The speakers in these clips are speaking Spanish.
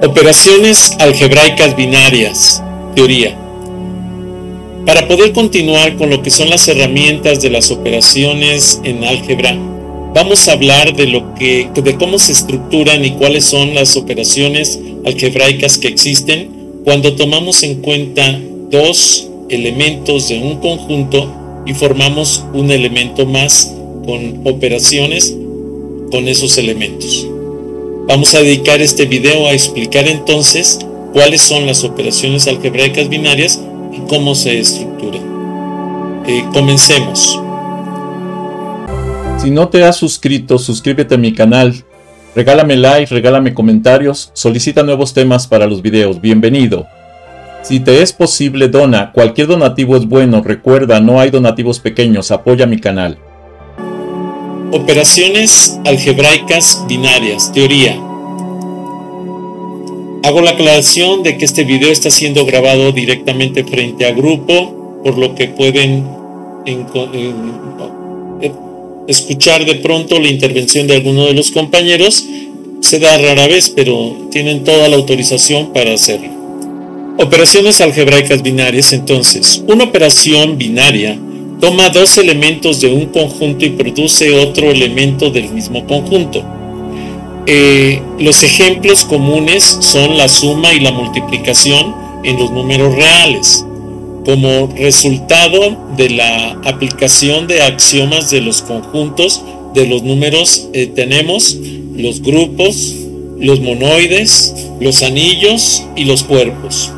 Operaciones algebraicas binarias, teoría. Para poder continuar con lo que son las herramientas de las operaciones en álgebra, vamos a hablar de cómo se estructuran y cuáles son las operaciones algebraicas que existen cuando tomamos en cuenta dos elementos de un conjunto y formamos un elemento más con operaciones con esos elementos. Vamos a dedicar este video a explicar entonces cuáles son las operaciones algebraicas binarias y cómo se estructuran. Comencemos. Si no te has suscrito, suscríbete a mi canal, regálame like, regálame comentarios, solicita nuevos temas para los videos, bienvenido. Si te es posible, dona, cualquier donativo es bueno, recuerda, no hay donativos pequeños, apoya mi canal. Operaciones algebraicas binarias, teoría. Hago la aclaración de que este video está siendo grabado directamente frente a grupo, por lo que pueden escuchar de pronto la intervención de alguno de los compañeros. Se da rara vez, pero tienen toda la autorización para hacerlo. Operaciones algebraicas binarias, entonces. Una operación binaria toma dos elementos de un conjunto y produce otro elemento del mismo conjunto. Los ejemplos comunes son la suma y la multiplicación en los números reales. Como resultado de la aplicación de axiomas de los conjuntos de los números, tenemos los grupos, los monoides, los anillos y los cuerpos.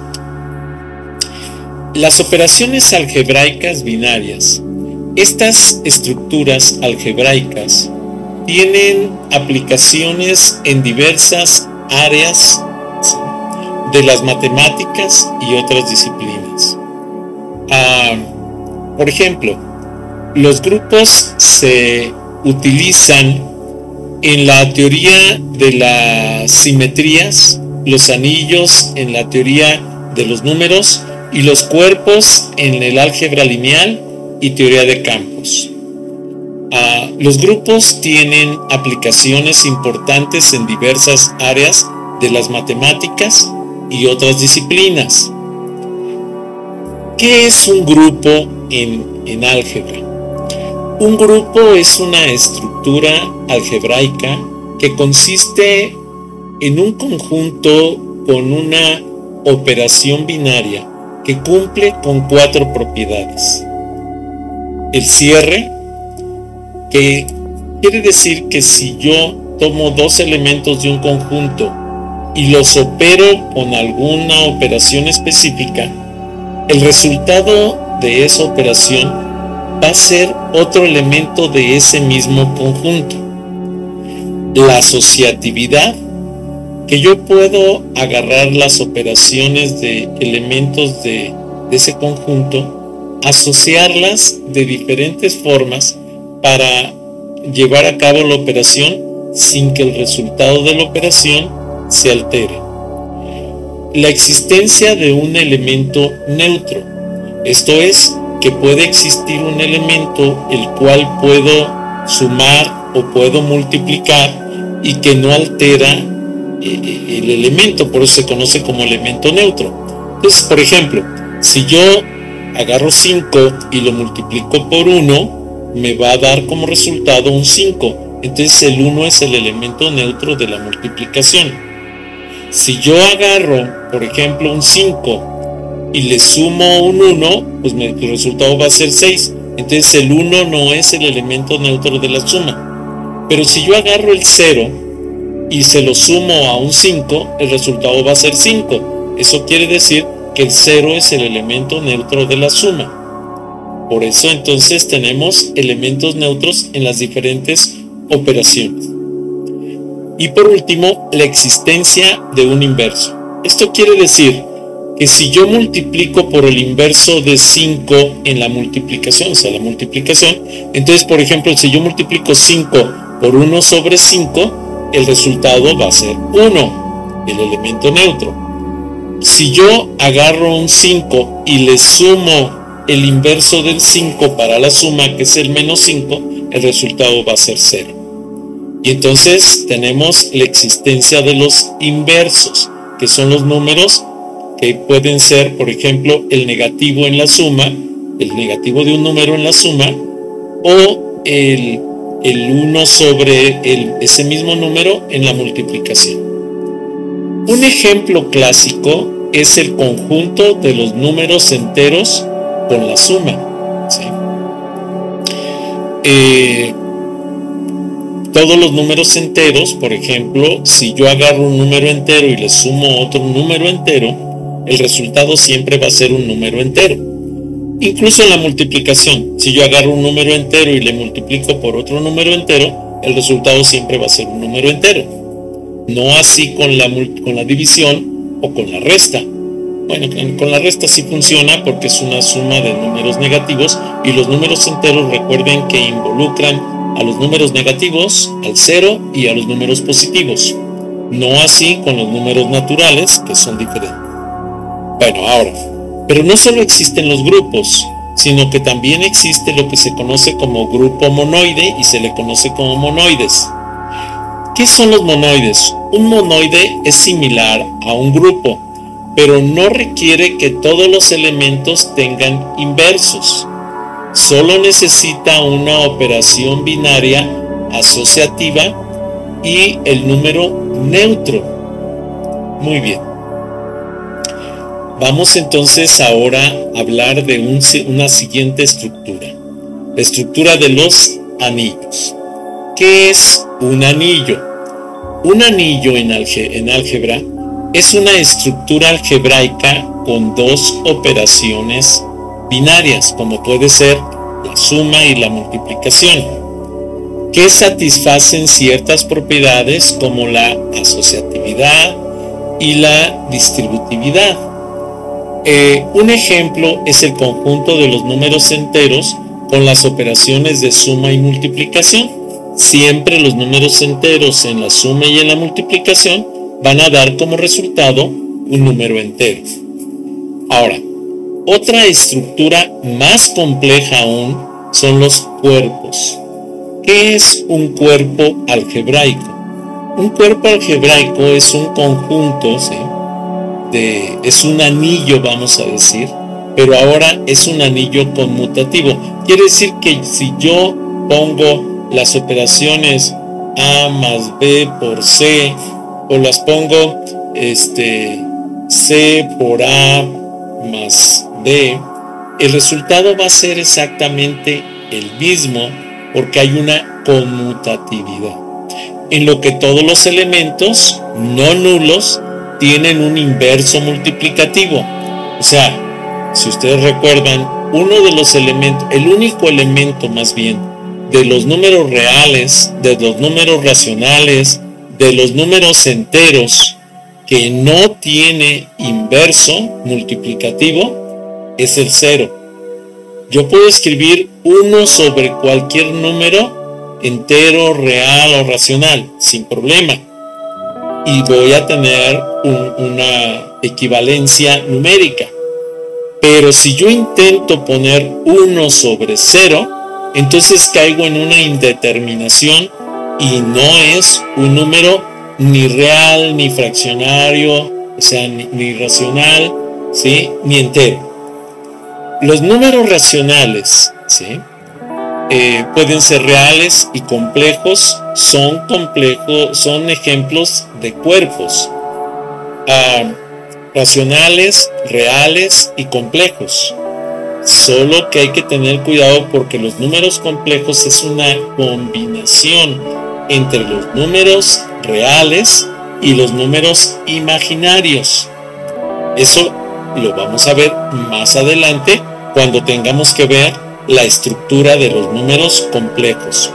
Las operaciones algebraicas binarias. Estas estructuras algebraicas tienen aplicaciones en diversas áreas de las matemáticas y otras disciplinas. Por ejemplo, los grupos se utilizan en la teoría de las simetrías, los anillos en la teoría de los números y los cuerpos en el álgebra lineal y teoría de campos. Los grupos tienen aplicaciones importantes en diversas áreas de las matemáticas y otras disciplinas. ¿Qué es un grupo en álgebra? Un grupo es una estructura algebraica que consiste en un conjunto con una operación binaria que cumple con cuatro propiedades. El cierre, que quiere decir que si yo tomo dos elementos de un conjunto y los opero con alguna operación específica, el resultado de esa operación va a ser otro elemento de ese mismo conjunto. La asociatividad, que yo puedo agarrar las operaciones de elementos de ese conjunto, asociarlas de diferentes formas para llevar a cabo la operación sin que el resultado de la operación se altere. La existencia de un elemento neutro, esto es, que puede existir un elemento el cual puedo sumar o puedo multiplicar y que no altera el elemento, por eso se conoce como elemento neutro. Entonces, por ejemplo, si yo agarro 5 y lo multiplico por 1, me va a dar como resultado un 5. Entonces el 1 es el elemento neutro de la multiplicación. Si yo agarro, por ejemplo, un 5 y le sumo un 1, pues el resultado va a ser 6. Entonces el 1 no es el elemento neutro de la suma. Pero si yo agarro el 0 y se lo sumo a un 5, el resultado va a ser 5. Eso quiere decir que el 0 es el elemento neutro de la suma. Por eso entonces tenemos elementos neutros en las diferentes operaciones. Y por último, la existencia de un inverso. Esto quiere decir que si yo multiplico por el inverso de 5 en la multiplicación, o sea, la multiplicación, entonces, por ejemplo, si yo multiplico 5 por 1 sobre 5, el resultado va a ser 1, el elemento neutro. Si yo agarro un 5 y le sumo el inverso del 5 para la suma, que es el menos 5, el resultado va a ser 0. Y entonces tenemos la existencia de los inversos. que son los números que pueden ser, por ejemplo, el negativo en la suma, el negativo de un número en la suma, o el 1 sobre ese mismo número en la multiplicación. Un ejemplo clásico es el conjunto de los números enteros con la suma, ¿sí? Todos los números enteros, por ejemplo, si yo agarro un número entero y le sumo otro número entero, el resultado siempre va a ser un número entero. Incluso en la multiplicación, si yo agarro un número entero y le multiplico por otro número entero, el resultado siempre va a ser un número entero. No así con la división o con la resta. Bueno, con la resta sí funciona porque es una suma de números negativos, y los números enteros, recuerden que involucran a los números negativos, al 0 y a los números positivos. No así con los números naturales, que son diferentes. Bueno, ahora, pero no solo existen los grupos, sino que también existe lo que se conoce como grupo monoide y se le conoce como monoides. ¿Qué son los monoides? Un monoide es similar a un grupo, pero no requiere que todos los elementos tengan inversos. Solo necesita una operación binaria asociativa y el número neutro. Muy bien. Vamos entonces ahora a hablar de una siguiente estructura. La estructura de los anillos. ¿Qué es un anillo? Un anillo en álgebra es una estructura algebraica con dos operaciones binarias, como puede ser la suma y la multiplicación, que satisfacen ciertas propiedades como la asociatividad y la distributividad. Un ejemplo es el conjunto de los números enteros con las operaciones de suma y multiplicación. Siempre los números enteros en la suma y en la multiplicación van a dar como resultado un número entero. Ahora, otra estructura más compleja aún son los cuerpos. ¿Qué es un cuerpo algebraico? Un cuerpo algebraico es un conjunto, ¿sí? Es un anillo, vamos a decir, pero ahora es un anillo conmutativo. Quiere decir que si yo pongo las operaciones A más B por C, o las pongo C por A más B, el resultado va a ser exactamente el mismo porque hay una conmutatividad, en lo que todos los elementos no nulos tienen un inverso multiplicativo. O sea, si ustedes recuerdan, uno de los elementos, el único elemento más bien, de los números reales, de los números racionales, de los números enteros que no tiene inverso multiplicativo es el 0. Yo puedo escribir 1 sobre cualquier número entero, real o racional, sin problema, y voy a tener una equivalencia numérica. Pero si yo intento poner 1 sobre 0, entonces caigo en una indeterminación y no es un número ni real, ni fraccionario, o sea, ni racional, ¿sí? Ni entero. Los números racionales, ¿sí? Pueden ser reales y complejos, son ejemplos de cuerpos. Racionales, reales y complejos. Solo que hay que tener cuidado porque los números complejos es una combinación entre los números reales y los números imaginarios. Eso lo vamos a ver más adelante cuando tengamos que ver la estructura de los números complejos.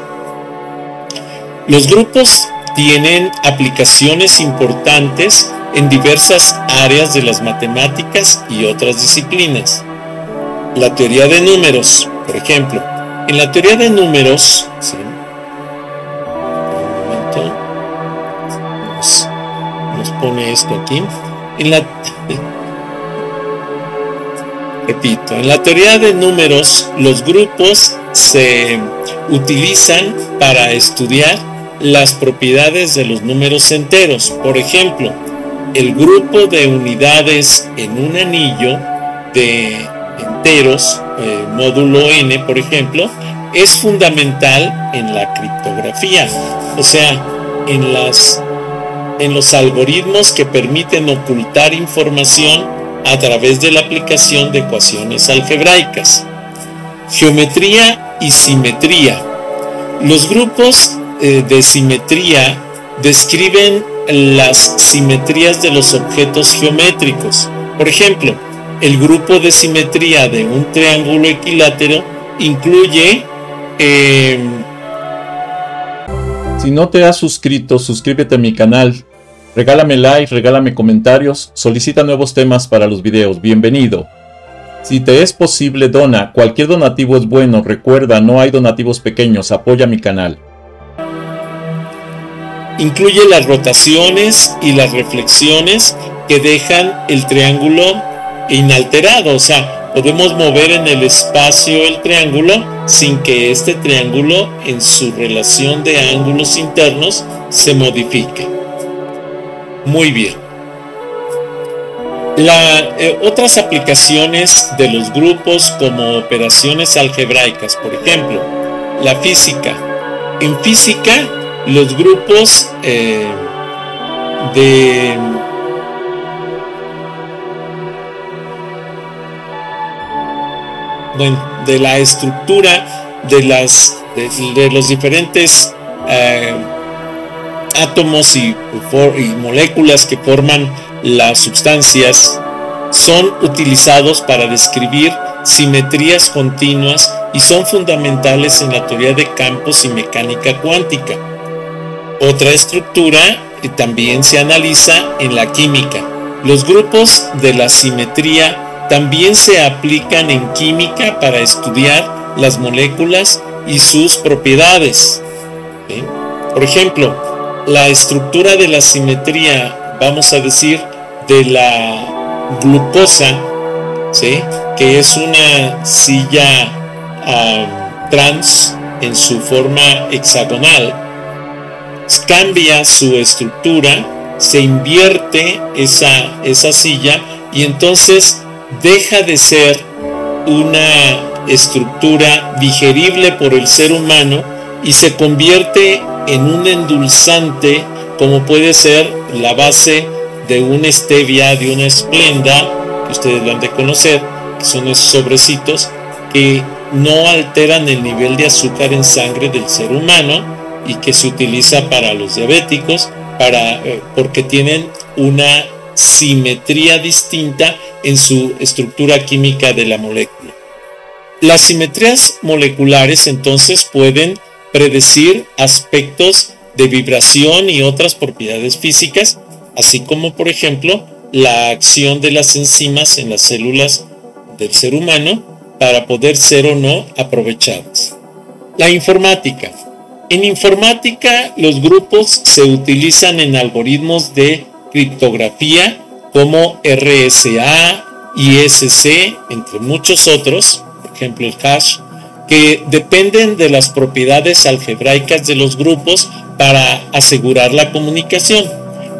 Los grupos tienen aplicaciones importantes en diversas áreas de las matemáticas y otras disciplinas. La teoría de números, por ejemplo, en la teoría de números, ¿sí? Un momento, nos pone esto aquí. Repito, en la teoría de números, los grupos se utilizan para estudiar las propiedades de los números enteros. Por ejemplo, el grupo de unidades en un anillo de enteros, módulo n, por ejemplo, es fundamental en la criptografía, o sea, en los algoritmos que permiten ocultar información a través de la aplicación de ecuaciones algebraicas. Geometría y simetría. Los grupos de simetría describen las simetrías de los objetos geométricos. Por ejemplo, el grupo de simetría de un triángulo equilátero incluye... Si no te has suscrito, suscríbete a mi canal. Regálame like, regálame comentarios, solicita nuevos temas para los videos. Bienvenido. Si te es posible, dona. Cualquier donativo es bueno. Recuerda, no hay donativos pequeños. Apoya mi canal. Incluye las rotaciones y las reflexiones que dejan el triángulo inalterado. O sea, podemos mover en el espacio el triángulo sin que este triángulo en su relación de ángulos internos se modifique. Muy bien. Otras aplicaciones de los grupos como operaciones algebraicas, por ejemplo, la física. En física, los grupos de la estructura de los diferentes átomos y moléculas que forman las sustancias son utilizados para describir simetrías continuas y son fundamentales en la teoría de campos y mecánica cuántica. Otra estructura también se analiza en la química. Los grupos de la simetría también se aplican en química para estudiar las moléculas y sus propiedades. ¿Sí? Por ejemplo, la estructura de la simetría, vamos a decir, de la glucosa, ¿sí? Que es una silla trans en su forma hexagonal, cambia su estructura, se invierte esa silla y entonces deja de ser una estructura digerible por el ser humano y se convierte en un endulzante, como puede ser la base de una stevia, de una esplenda, que ustedes lo han de conocer, que son esos sobrecitos que no alteran el nivel de azúcar en sangre del ser humano y que se utiliza para los diabéticos, porque tienen una simetría distinta en su estructura química de la molécula. Las simetrías moleculares entonces pueden predecir aspectos de vibración y otras propiedades físicas, así como por ejemplo la acción de las enzimas en las células del ser humano para poder ser o no aprovechadas. La informática. En informática los grupos se utilizan en algoritmos de criptografía como RSA, ISC, entre muchos otros, por ejemplo el hash, que dependen de las propiedades algebraicas de los grupos para asegurar la comunicación.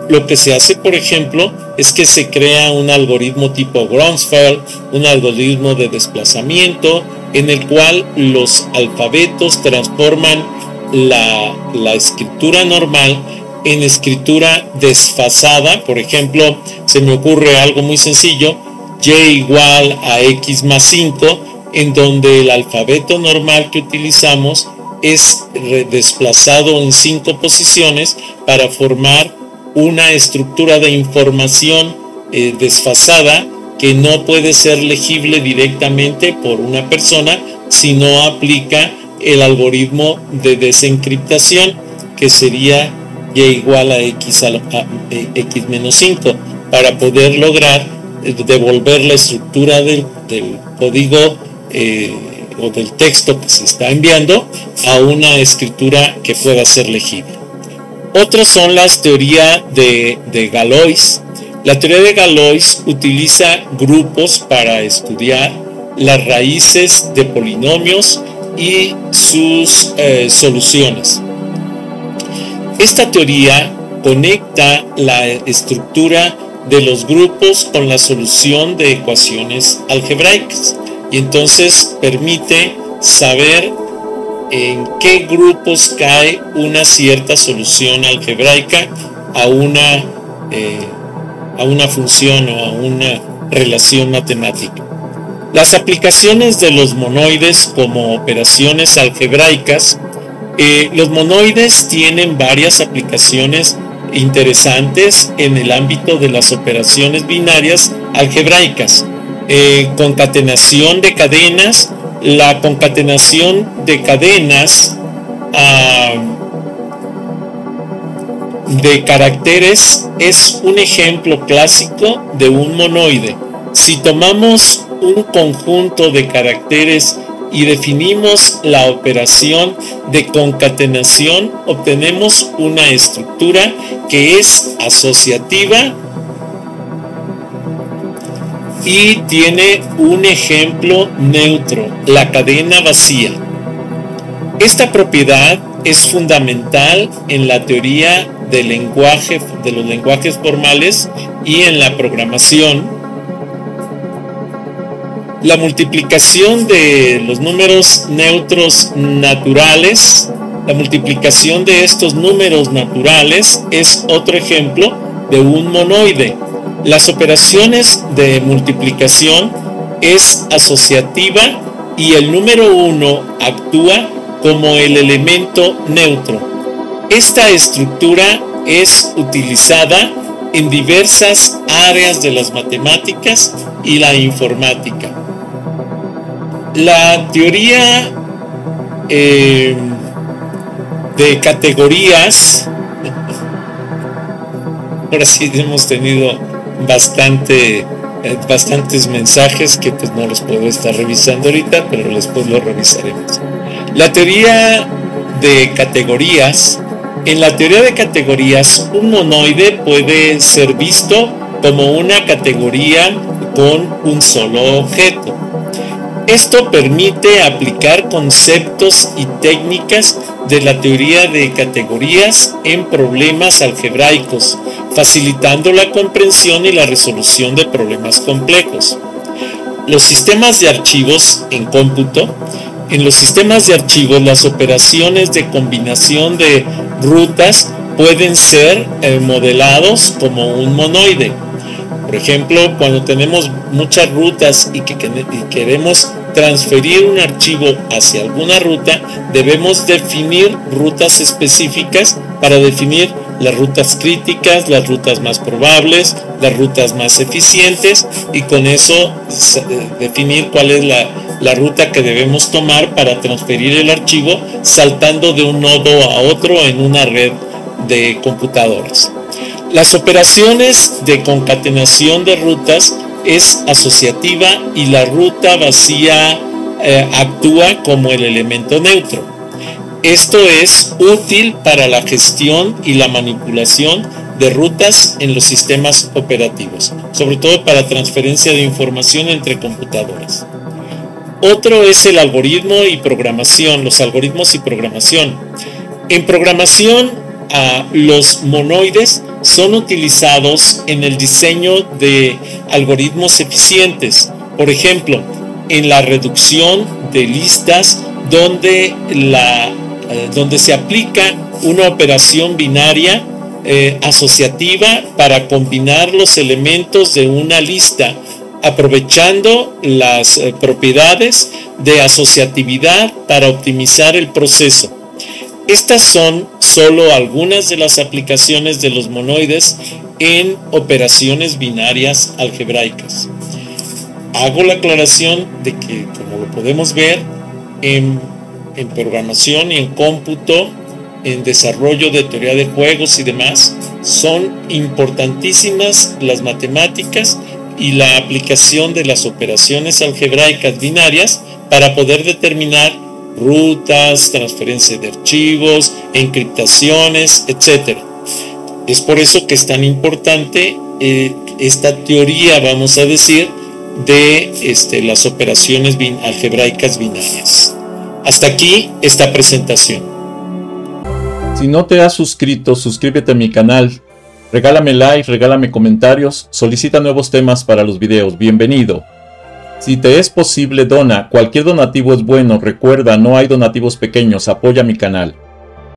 Lo que se hace, por ejemplo, es que se crea un algoritmo tipo Grunfeld, un algoritmo de desplazamiento, en el cual los alfabetos transforman la escritura normal en escritura desfasada. Por ejemplo, se me ocurre algo muy sencillo, y igual a x más 5, en donde el alfabeto normal que utilizamos es desplazado en 5 posiciones para formar una estructura de información desfasada que no puede ser legible directamente por una persona si no aplica el algoritmo de desencriptación, que sería y igual a x menos 5, para poder lograr devolver la estructura del código o del texto que se está enviando a una escritura que pueda ser legible. Otras son las teorías de Galois. La teoría de Galois utiliza grupos para estudiar las raíces de polinomios y sus soluciones. Esta teoría conecta la estructura de los grupos con la solución de ecuaciones algebraicas, y entonces permite saber en qué grupos cae una cierta solución algebraica a una función o a una relación matemática. Las aplicaciones de los monoides como operaciones algebraicas. Los monoides tienen varias aplicaciones interesantes en el ámbito de las operaciones binarias algebraicas. Concatenación de cadenas. La concatenación de cadenas de caracteres es un ejemplo clásico de un monoide. Si tomamos un conjunto de caracteres y definimos la operación de concatenación, obtenemos una estructura que es asociativa y tiene un ejemplo neutro, la cadena vacía. Esta propiedad es fundamental en la teoría del lenguaje, de los lenguajes formales y en la programación. La multiplicación de los números neutros naturales, la multiplicación de estos números naturales es otro ejemplo de un monoide. Las operaciones de multiplicación es asociativa y el número 1 actúa como el elemento neutro. Esta estructura es utilizada en diversas áreas de las matemáticas y la informática. La teoría de categorías, ahora sí hemos tenido bastantes mensajes que pues no los puedo estar revisando ahorita, pero después los revisaremos. La teoría de categorías. En la teoría de categorías, un monoide puede ser visto como una categoría con un solo objeto. Esto permite aplicar conceptos y técnicas de la teoría de categorías en problemas algebraicos, facilitando la comprensión y la resolución de problemas complejos. Los sistemas de archivos en cómputo. En los sistemas de archivos, las operaciones de combinación de rutas pueden ser modelados como un monoide. Por ejemplo, cuando tenemos muchas rutas y queremos transferir un archivo hacia alguna ruta, debemos definir rutas específicas para definir las rutas críticas, las rutas más probables, las rutas más eficientes, y con eso definir cuál es la ruta que debemos tomar para transferir el archivo saltando de un nodo a otro en una red de computadoras. Las operaciones de concatenación de rutas es asociativa y la ruta vacía actúa como el elemento neutro. Esto es útil para la gestión y la manipulación de rutas en los sistemas operativos, sobre todo para transferencia de información entre computadoras. Otro es el algoritmo y programación, los algoritmos y programación. En programación, los monoides son utilizados en el diseño de algoritmos eficientes. Por ejemplo, en la reducción de listas donde se aplica una operación binaria asociativa para combinar los elementos de una lista, aprovechando las propiedades de asociatividad para optimizar el proceso. Estas son solo algunas de las aplicaciones de los monoides en operaciones binarias algebraicas. Hago la aclaración de que, como lo podemos ver, en programación y en cómputo, en desarrollo de teoría de juegos y demás, son importantísimas las matemáticas y la aplicación de las operaciones algebraicas binarias para poder determinar rutas, transferencia de archivos, encriptaciones, etc. Es por eso que es tan importante esta teoría, vamos a decir, de las operaciones algebraicas binarias. Hasta aquí esta presentación. Si no te has suscrito, suscríbete a mi canal. Regálame like, regálame comentarios, solicita nuevos temas para los videos, bienvenido. Si te es posible, dona, cualquier donativo es bueno, recuerda, no hay donativos pequeños, apoya mi canal.